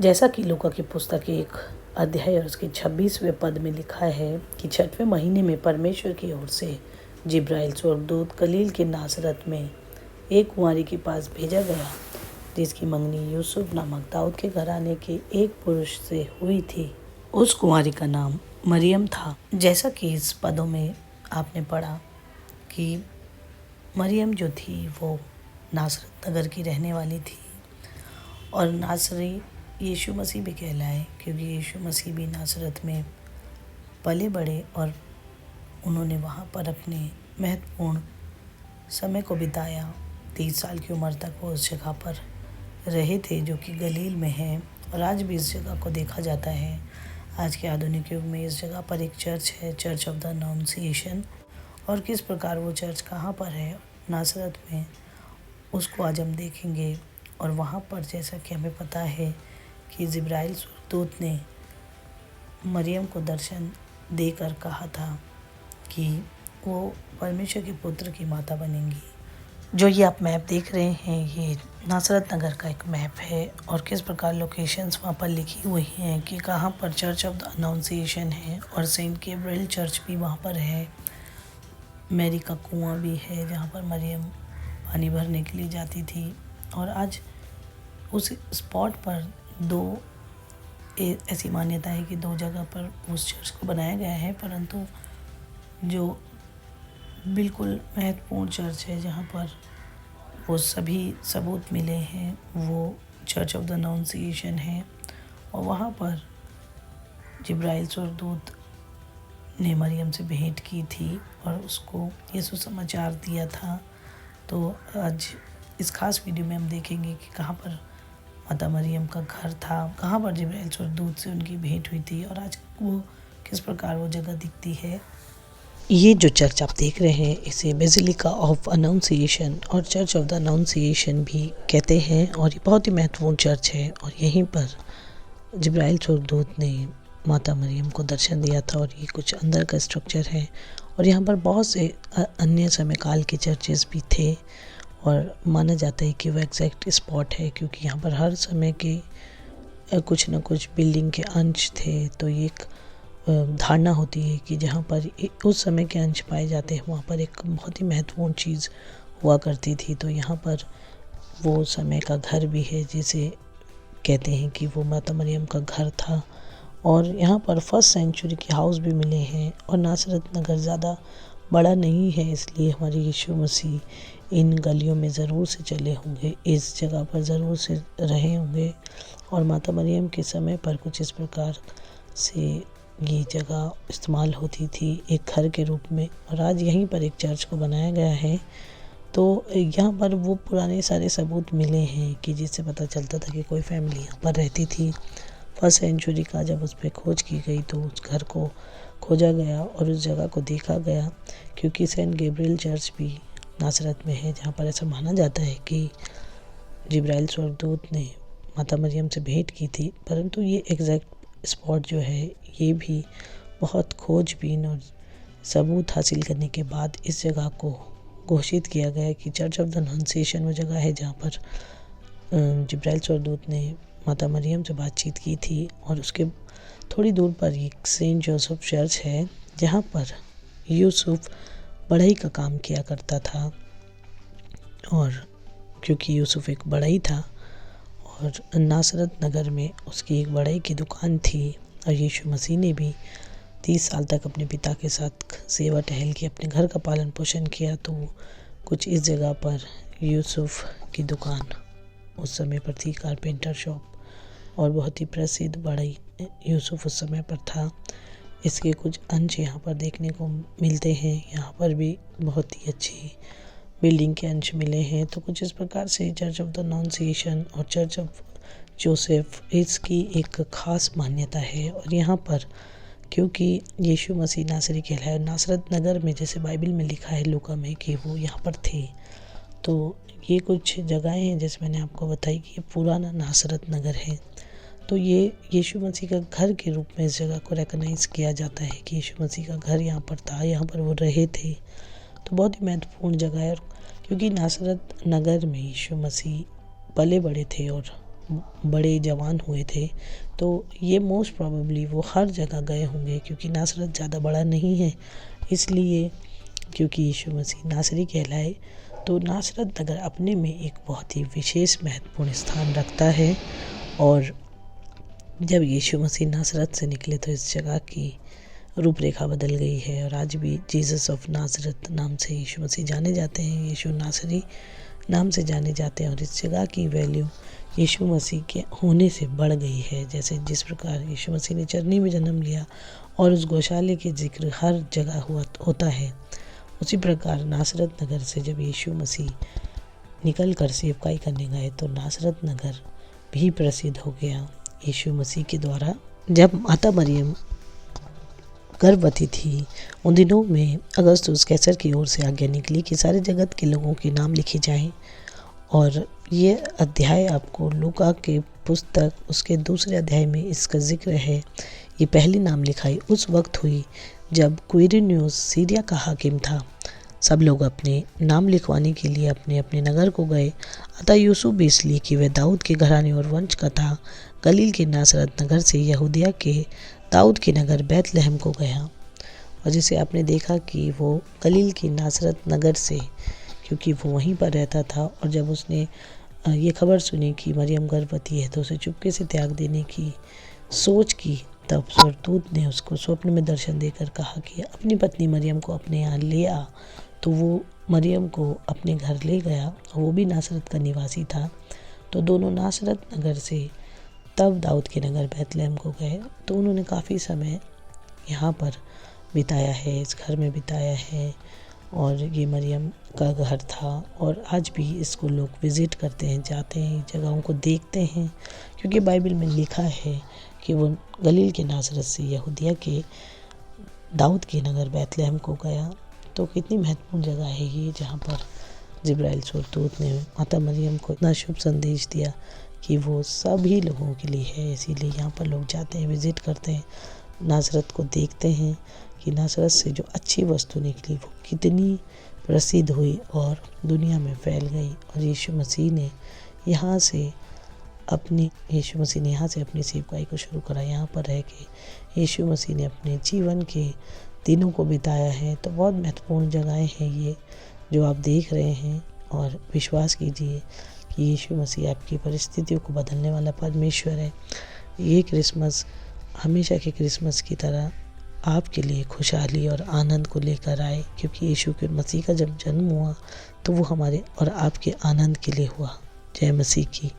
जैसा कि लूका की पुस्तक के एक अध्याय और उसके 26वें पद में लिखा है कि 6वें महीने में परमेश्वर की ओर से जिब्राइल स्वर्गदूत गलील के नासरत में एक कुंवारी के पास भेजा गया, जिसकी मंगनी यूसुफ नामक दाऊद के घराने के एक पुरुष से हुई थी। उस कुंवारी का नाम मरियम था। जैसा कि इस पदों में आपने पढ़ा कि मरियम जो थी वो नासरत नगर की रहने वाली थी और नासरी यीशु मसीह भी कहलाए, क्योंकि यीशु मसीह भी नासरत में पले बड़े और उन्होंने वहाँ पर अपने महत्वपूर्ण समय को बिताया। 30 साल की उम्र तक वो उस जगह पर रहे थे, जो कि गलील में है और आज भी इस जगह को देखा जाता है। आज के आधुनिक युग में इस जगह पर एक चर्च है, चर्च ऑफ द अनाउंसिएशन, और किस प्रकार वो चर्च कहाँ पर है नासरत में, उसको आज हम देखेंगे। और वहाँ पर जैसा कि हमें पता है कि जिब्राइल स्वर्गदूत ने मरियम को दर्शन देकर कहा था कि वो परमेश्वर के पुत्र की माता बनेंगी। जो ये आप मैप देख रहे हैं, ये नासरत नगर का एक मैप है और किस प्रकार लोकेशंस वहाँ पर लिखी हुई हैं कि कहाँ पर चर्च ऑफ द अनाउंसिएशन है और सेंट गैब्रियल चर्च भी वहाँ पर है। मैरी का कुआं भी है जहाँ पर मरियम पानी भरने के लिए जाती थी। और आज उस स्पॉट पर ऐसी मान्यता है कि 2 जगह पर उस चर्च को बनाया गया है, परंतु जो बिल्कुल महत्वपूर्ण चर्च है जहाँ पर वो सभी सबूत मिले हैं वो चर्च ऑफ द अनाउंसिएशन है। और वहाँ पर जिब्राइल स्वर्गदूत ने मरियम से भेंट की थी और उसको ये सुसमाचार दिया था। तो आज इस खास वीडियो में हम देखेंगे कि कहाँ पर माता मरियम का घर था, कहाँ पर जिब्राइल स्वर्गदूत से उनकी भेंट हुई थी और आज वो किस प्रकार वो जगह दिखती है। ये जो चर्च आप देख रहे हैं इसे बेसिलिका ऑफ अनाउंसिएशन और चर्च ऑफ द अनाउंसिएशन भी कहते हैं और ये बहुत ही महत्वपूर्ण चर्च है। और यहीं पर जिब्राइल स्वर्गदूत ने माता मरियम को दर्शन दिया था और ये कुछ अंदर का स्ट्रक्चर है। और यहाँ पर बहुत से अन्य समय काल के चर्चेस भी थे और माना जाता है कि वो एग्जैक्ट स्पॉट है, क्योंकि यहाँ पर हर समय के कुछ न कुछ बिल्डिंग के अंश थे। तो ये एक धारणा होती है कि जहाँ पर उस समय के अंश पाए जाते हैं वहाँ पर एक बहुत ही महत्वपूर्ण चीज़ हुआ करती थी। तो यहाँ पर वो समय का घर भी है जिसे कहते हैं कि वो माता मरियम का घर था। और यहाँ पर 1st सेंचुरी के हाउस भी मिले हैं। और नासरत नगर ज़्यादा बड़ा नहीं है, इसलिए हमारे यीशु मसीह इन गलियों में ज़रूर से चले होंगे, इस जगह पर ज़रूर से रहे होंगे। और माता मरियम के समय पर कुछ इस प्रकार से ये जगह इस्तेमाल होती थी एक घर के रूप में। और आज यहीं पर एक चर्च को बनाया गया है। तो यहाँ पर वो पुराने सारे सबूत मिले हैं कि जिससे पता चलता था कि कोई फैमिली यहाँ पर रहती थी। 1st सेंचुरी का जब उस पर खोज की गई तो उस घर को खोजा गया और उस जगह को देखा गया, क्योंकि सेंट गैब्रियल चर्च भी नासरत में है, जहाँ पर ऐसा माना जाता है कि जिब्राइल स्वर्गदूत ने माता मरियम से भेंट की थी। परंतु ये एग्जैक्ट स्पॉट जो है ये भी बहुत खोजबीन और सबूत हासिल करने के बाद इस जगह को घोषित किया गया कि चर्च ऑफ द अनाउंसिएशन वो जगह है जहाँ पर जिब्राइल स्वर्गदूत ने माता मरियम से बातचीत की थी। और उसके थोड़ी दूर पर एक सेंट जोसेफ चर्च है जहाँ पर यूसुफ बढ़ई का काम किया करता था। और क्योंकि यूसुफ एक बढ़ई था और नासरत नगर में उसकी एक बढ़ई की दुकान थी और यीशु मसीह ने भी 30 साल तक अपने पिता के साथ सेवा टहल के अपने घर का पालन पोषण किया। तो कुछ इस जगह पर यूसुफ की दुकान उस समय पर थी, कारपेंटर शॉप, और बहुत ही प्रसिद्ध बढ़ई यूसुफ उस समय पर था। इसके कुछ अंश यहाँ पर देखने को मिलते हैं। यहाँ पर भी बहुत ही अच्छी बिल्डिंग के अंश मिले हैं। तो कुछ इस प्रकार से चर्च ऑफ द अनाउंसिएशन और चर्च ऑफ जोसेफ इसकी एक ख़ास मान्यता है। और यहाँ पर क्योंकि यीशु मसीह नासरी कहलाए, नासरत नगर में जैसे बाइबल में लिखा है लूका में कि वो यहाँ पर थे, तो ये कुछ जगहें हैं जैसे मैंने आपको बताई कि ये पुराना नासरत नगर है। तो ये यीशु मसीह का घर के रूप में इस जगह को रिकॉग्नाइज़ किया जाता है कि यीशु मसीह का घर यहाँ पर था, यहाँ पर वो रहे थे। तो बहुत ही महत्वपूर्ण जगह है। और क्योंकि नासरत नगर में यीशु मसीह पले बड़े थे और बड़े जवान हुए थे, तो ये मोस्ट प्रोबेबली वो हर जगह गए होंगे, क्योंकि नासरत ज़्यादा बड़ा नहीं है। इसलिए क्योंकि यीशु मसीह नासरी कहलाए, तो नासरत नगर अपने में एक बहुत ही विशेष महत्वपूर्ण स्थान रखता है। और जब यीशु मसीह नासरत से निकले तो इस जगह की रूपरेखा बदल गई है, और आज भी जीसस ऑफ नासरत नाम से यीशु मसीह जाने जाते हैं, यीशु नासरी नाम से जाने जाते हैं। और इस जगह की वैल्यू यीशु मसीह के होने से बढ़ गई है। जैसे जिस प्रकार यीशु मसीह ने चरनी में जन्म लिया और उस गौशाले के जिक्र हर जगह होता है, उसी प्रकार नासरत नगर से जब यीशु मसीह निकल कर सेवकाई करने गए तो नासरत नगर भी प्रसिद्ध हो गया यीशु मसीह के द्वारा। जब माता मरियम गर्भवती थी, उन दिनों में अगस्तुस कैसर की ओर से आज्ञा निकली कि सारे जगत के लोगों के नाम लिखे जाएं। और ये अध्याय आपको लूका के पुस्तक उसके दूसरे अध्याय में इसका जिक्र है। ये पहली नाम लिखाई उस वक्त हुई जब क्विरिनियुस सीरिया का हाकिम था। सब लोग अपने नाम लिखवाने के लिए अपने अपने नगर को गए। अतः यूसुफ भी इसलिए कि वह दाऊद के घराने और वंश का था, गलील के नासरत नगर से यहूदिया के दाऊद के नगर बैतलहम को गया। और जिसे आपने देखा कि वो गलील की नासरत नगर से, क्योंकि वो वहीं पर रहता था, और जब उसने ये खबर सुनी कि मरियम गर्भवती है तो उसे चुपके से त्याग देने की सोच की, तब स्वर्गदूत ने उसको स्वप्न में दर्शन देकर कहा कि अपनी पत्नी मरियम को अपने यहाँ ले आ। तो वो मरियम को अपने घर ले गया, और वो भी नासरत का निवासी था। तो दोनों नासरत नगर से तब दाऊद के नगर बैतलहम को गए। तो उन्होंने काफ़ी समय यहाँ पर बिताया है, इस घर में बिताया है, और ये मरियम का घर था। और आज भी इसको लोग विज़िट करते हैं, जाते हैं, जगहों को देखते हैं, क्योंकि बाइबल में लिखा है कि वो गलील के नासरत से यहूदिया के दाऊद के नगर बैतलहम को गया। तो कितनी महत्वपूर्ण जगह है ये, जहाँ पर जिब्राइल स्वर्गदूत ने माता मरियम को इतना शुभ संदेश दिया कि वो सभी लोगों के लिए है। इसीलिए यहाँ पर लोग जाते हैं, विज़िट करते हैं, नासरत को देखते हैं कि नासरत से जो अच्छी वस्तु निकली वो कितनी प्रसिद्ध हुई और दुनिया में फैल गई। और यीशु मसीह ने यहाँ से अपनी सेवकाई को शुरू करा। यहाँ पर रह के यीशु मसीह ने अपने जीवन के दिनों को बिताया है। तो बहुत महत्वपूर्ण जगहें हैं ये जो आप देख रहे हैं, और विश्वास कीजिए कि यीशु मसीह आपकी परिस्थितियों को बदलने वाला परमेश्वर है। ये क्रिसमस हमेशा के क्रिसमस की तरह आपके लिए खुशहाली और आनंद को लेकर आए, क्योंकि यीशु के मसीह का जब जन्म हुआ तो वो हमारे और आपके आनंद के लिए हुआ। जय मसीह की।